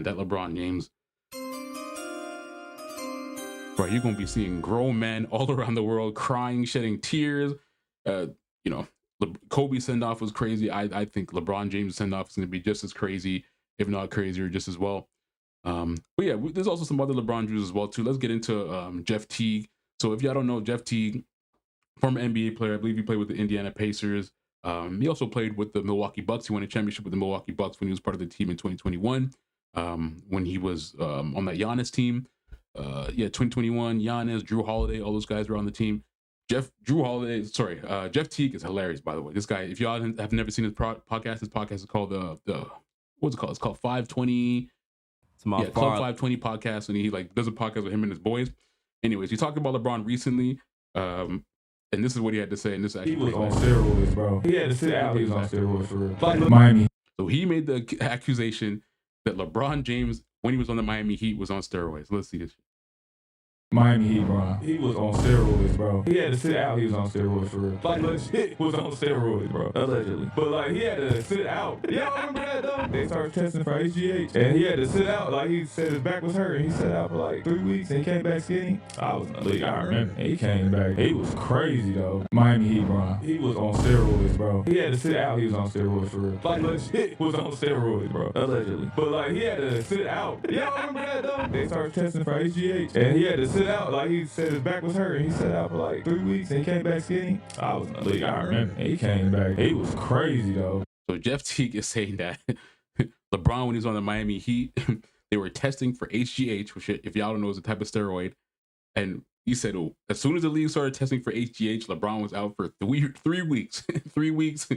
and that LeBron James, bro, you're gonna be seeing grown men all around the world crying, shedding tears. Kobe send-off was crazy. I think LeBron James send-off is gonna be just as crazy, if not crazier, just as well. But yeah, there's also some other LeBron Jews as well too. Let's get into Jeff Teague. So if y'all don't know, Jeff Teague, former NBA player, I believe he played with the Indiana Pacers. He also played with the Milwaukee Bucks. He won a championship with the Milwaukee Bucks when he was part of the team in 2021. When he was on that Giannis team. 2021, Giannis, Drew Holiday, all those guys were on the team. Jeff Teague is hilarious, by the way. This guy, if y'all have never seen his podcast, his podcast is called what's it called? It's called 520. Club 520 podcast, and he like does a podcast with him and his boys. Anyways, he talked about LeBron recently, and this is what he had to say. And this actually he was on steroids, bro. He had to sit out. He was on steroids for real. Like Miami. So he made the accusation that LeBron James, when he was on the Miami Heat, was on steroids. Let's see this. Miami Heat, bro. He was on steroids, bro. He had to sit out. He was on steroids for real. Like legit was on steroids, bro. Allegedly. But like he had to sit out. Y'all remember that though? They started testing for HGH, and he had to sit out. Like he said his back was hurt, and he sat out for like 3 weeks, and he came back skinny. I remember. And he came back. He was crazy though. Miami Heat, bro. He was on steroids, bro. He had to sit out. He was on steroids for real. Like legit was on steroids, bro. Allegedly. But like he had to sit out. Y'all remember that though? They started testing for HGH, and he had to sit out. Like he said his back was hurt, and he sat out for like 3 weeks, and he came back skinny. I remember. And he came back. He was crazy though. So Jeff Teague is saying that LeBron, when he was on the Miami Heat, they were testing for HGH, which, if y'all don't know, is a type of steroid. And he said, as soon as the league started testing for HGH, LeBron was out for 3 weeks. 3 weeks,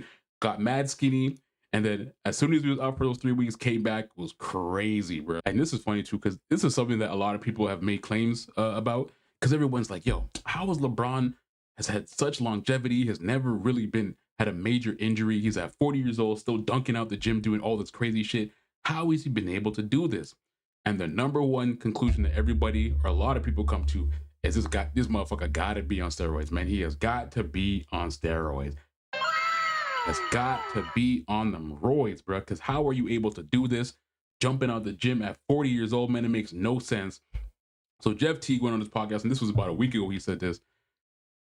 got mad skinny. And then as soon as he was out for those 3 weeks, came back, was crazy, bro. And this is funny too, because this is something that a lot of people have made claims about. Because everyone's like, yo, how is LeBron has had such longevity, has never really had a major injury. He's at 40 years old, still dunking out the gym, doing all this crazy shit. How has he been able to do this? And the number one conclusion that everybody, or a lot of people come to, is this motherfucker gotta be on steroids, man. He has got to be on steroids. Has got to be on them roids, bro. Because how are you able to do this? Jumping out the gym at 40 years old, man, it makes no sense. So Jeff Teague went on this podcast, and this was about a week ago he said this.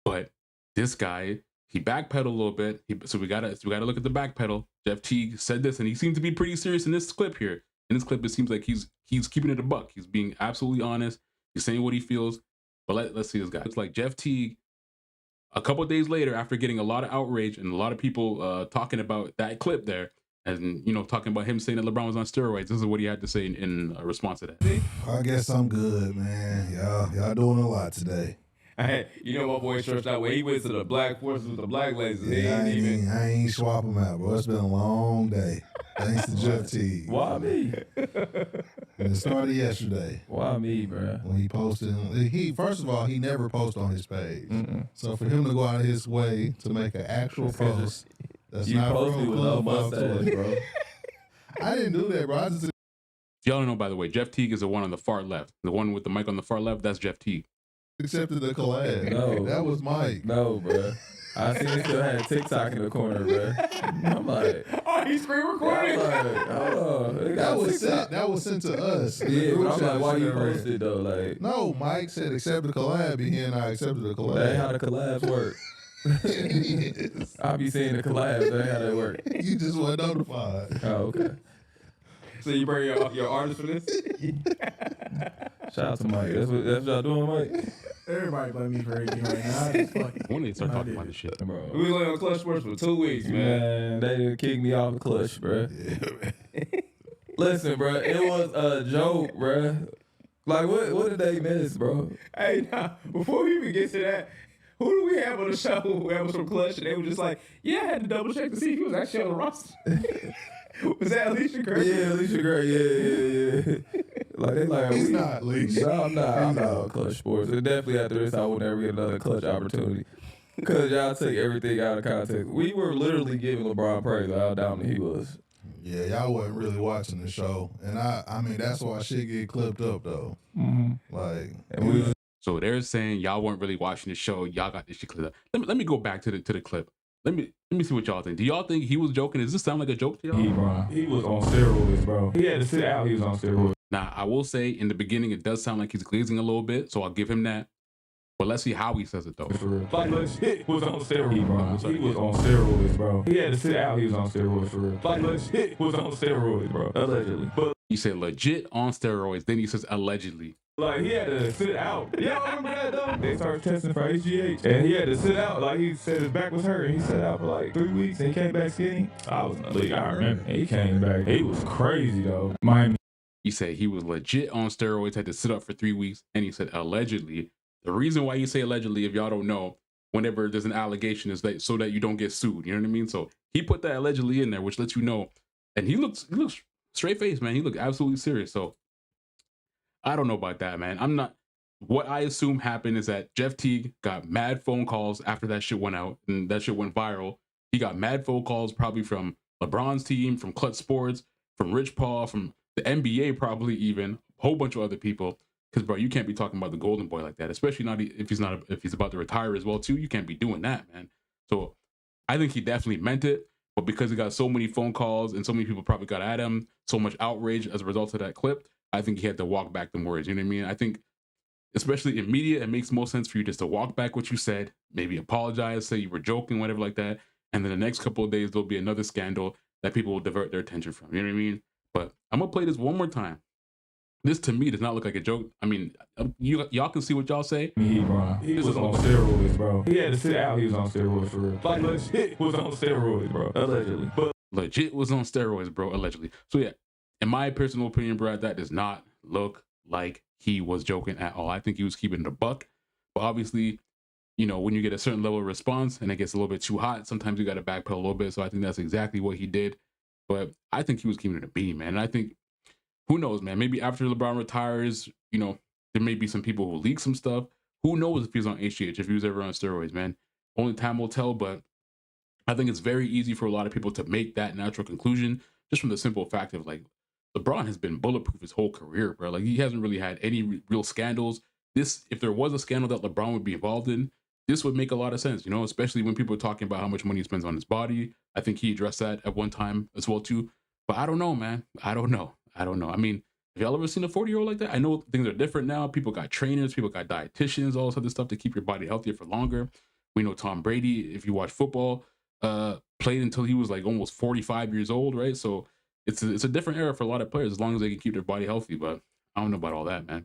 But this guy, he backpedaled a little bit. So we gotta look at the backpedal. Jeff Teague said this, and he seemed to be pretty serious in this clip here. In this clip, it seems like he's keeping it a buck. He's being absolutely honest. He's saying what he feels. But let's see this guy. It's like Jeff Teague, a couple of days later, after getting a lot of outrage and a lot of people talking about that clip there, and talking about him saying that LeBron was on steroids, this is what he had to say in response to that. I guess I'm good, man. Y'all doing a lot today. My boy stretched out where he went to the black forces with the black lasers. Yeah, I ain't swap them out, bro. It's been a long day. Thanks to Jeff Teague. Why me? And it started yesterday. Why me, bro? When he posted, first of all, he never posted on his page. So for him to go out of his way to make an actual post, that's you not posted with no mustache, bro. I didn't do that, bro. I just. If y'all don't know, by the way, Jeff Teague is the one on the far left. The one with the mic on the far left, that's Jeff Teague. Accepted the collab. No. That was Mike. No, bro. I seen he still had TikTok in the corner, bro. I'm like, Oh, he screen recording. That was sent to us. Yeah, but I'm like, why you posted though? Like, no, Mike said accept the collab, and he and I accepted the collab. that ain't how the collabs work. Yes. I be seeing the collabs. That ain't how that work. You just weren't notified. Oh, okay. So you bring your artist for this? Shout out to Mike. That's what y'all doing, Mike? Everybody blame me for everything right now. I just fucking When they start talking about this shit, Bro. We was only on Clutch Sports for 2 weeks, man. Man, they didn't kick me off the clutch, bro. Listen, bro, it was a joke, bro. Like, what did they miss, bro? Hey, now, before we even get to that, who do we have on the show who was from Clutch? And they were just like, yeah, I had to double check to see if he was actually on the roster. Was that Alicia Gray? Yeah, Alicia Gray, yeah. Like, they like, He's not, Alicia. No, I'm not on Clutch Sports. And definitely after this, I would never get another Clutch opportunity. Because y'all take everything out of context. We were literally giving LeBron praise on how dominant he was. Yeah, y'all wasn't really watching the show. And I mean, that's why shit get clipped up, though. Mm-hmm. Like, And So they're saying y'all weren't really watching the show. Y'all got this shit clipped up. Let me go back to the clip. let me see what y'all think. Do y'all think he was joking? Does this sound like a joke to y'all? He was on steroids, bro. He had to sit out. He was on steroids. Now, I will say in the beginning, it does sound like he's glazing a little bit, so I'll give him that. But let's see how he says it, though. For real. Like, legit was on steroids, bro. He was on steroids, bro. He had to sit out. He was on steroids, for real. Like, legit was on steroids, bro. Allegedly. But he said legit on steroids. Then he says allegedly. like, he had to sit out. Y'all remember that, though? They started testing for HGH. And he had to sit out. Like, he said his back was hurt. And he sat out for like 3 weeks. And he came back skinny. I was in the league. I remember. And he came back. He was crazy, though. Miami. He said he was legit on steroids, had to sit up for 3 weeks. And he said allegedly. The reason why you say allegedly, if y'all don't know, whenever there's an allegation, is that so that you don't get sued. You know what I mean? So he put that allegedly in there, which lets you know. And he looks straight faced, man. He looked absolutely serious. So I don't know about that, man. I'm not. What I assume happened is that Jeff Teague got mad phone calls after that shit went out and that shit went viral. He got mad phone calls probably from LeBron's team, from Clutch Sports, from Rich Paul, from the NBA, probably even a whole bunch of other people. Because, bro, you can't be talking about the golden boy like that, especially not if he's about to retire as well, too. You can't be doing that, man. So I think he definitely meant it. But because he got so many phone calls and so many people probably got at him, so much outrage as a result of that clip, I think he had to walk back them words. You know what I mean? I think, especially in media, it makes most sense for you just to walk back what you said, maybe apologize, say you were joking, whatever like that. And then the next couple of days, there'll be another scandal that people will divert their attention from. You know what I mean? But I'm going to play this one more time. This, to me, does not look like a joke. I mean, y'all can see what y'all say. He was on steroids, bro. He had to sit out. He was on steroids, for real. Like, legit was on steroids, bro. Allegedly. But legit was on steroids, bro, allegedly. So, yeah, in my personal opinion, bro, that does not look like he was joking at all. I think he was keeping it a buck. But obviously, you know, when you get a certain level of response and it gets a little bit too hot, sometimes you got to backpedal a little bit. So I think that's exactly what he did. But I think he was keeping it a B, man. And I think, who knows, man? Maybe after LeBron retires, you know, there may be some people who leak some stuff. Who knows if he was on HGH, if he was ever on steroids, man? Only time will tell, but I think it's very easy for a lot of people to make that natural conclusion just from the simple fact of, like, LeBron has been bulletproof his whole career, bro. Like, he hasn't really had any real scandals. This, if there was a scandal that LeBron would be involved in, this would make a lot of sense, you know, especially when people are talking about how much money he spends on his body. I think he addressed that at one time as well, too. But I don't know, man. I don't know. I mean, have y'all ever seen a 40-year-old like that? I know things are different now. People got trainers, people got dietitians, all this other stuff to keep your body healthier for longer. We know Tom Brady, if you watch football, played until he was like almost 45 years old, right? So it's a different era for a lot of players as long as they can keep their body healthy. But I don't know about all that, man.